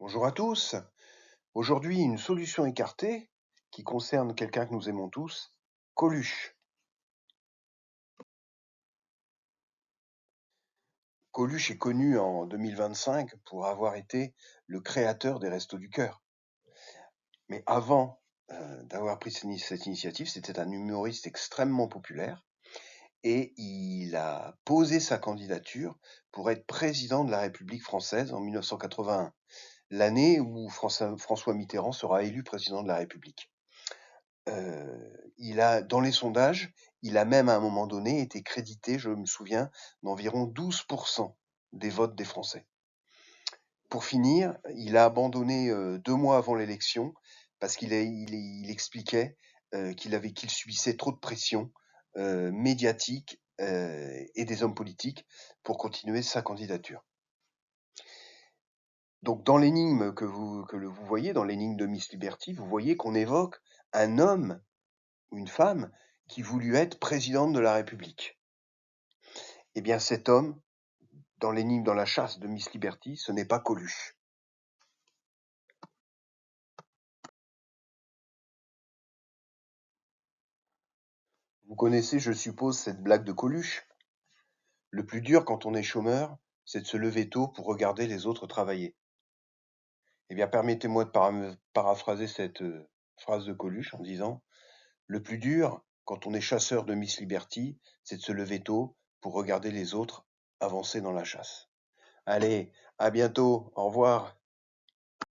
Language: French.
Bonjour à tous. Aujourd'hui, une solution écartée qui concerne quelqu'un que nous aimons tous, Coluche. Coluche est connu en 2025 pour avoir été le créateur des Restos du Cœur. Mais avant d'avoir pris cette initiative, c'était un humoriste extrêmement populaire et il a posé sa candidature pour être président de la République française en 1981, l'année où François Mitterrand sera élu président de la République. Dans les sondages, il a même à un moment donné été crédité, je me souviens, d'environ 12% des votes des Français. Pour finir, il a abandonné 2 mois avant l'élection parce qu'il expliquait qu'il subissait trop de pression médiatique et des hommes politiques pour continuer sa candidature. Donc dans l'énigme que vous voyez, dans l'énigme de Miss Liberty, vous voyez qu'on évoque un homme ou une femme qui voulut être présidente de la République. Eh bien cet homme, dans l'énigme dans la chasse de Miss Liberty, ce n'est pas Coluche. Vous connaissez, je suppose, cette blague de Coluche? Le plus dur quand on est chômeur, c'est de se lever tôt pour regarder les autres travailler. Eh bien permettez-moi de paraphraser cette phrase de Coluche en disant: le plus dur quand on est chasseur de Miss Liberty, c'est de se lever tôt pour regarder les autres avancer dans la chasse. Allez, à bientôt, au revoir.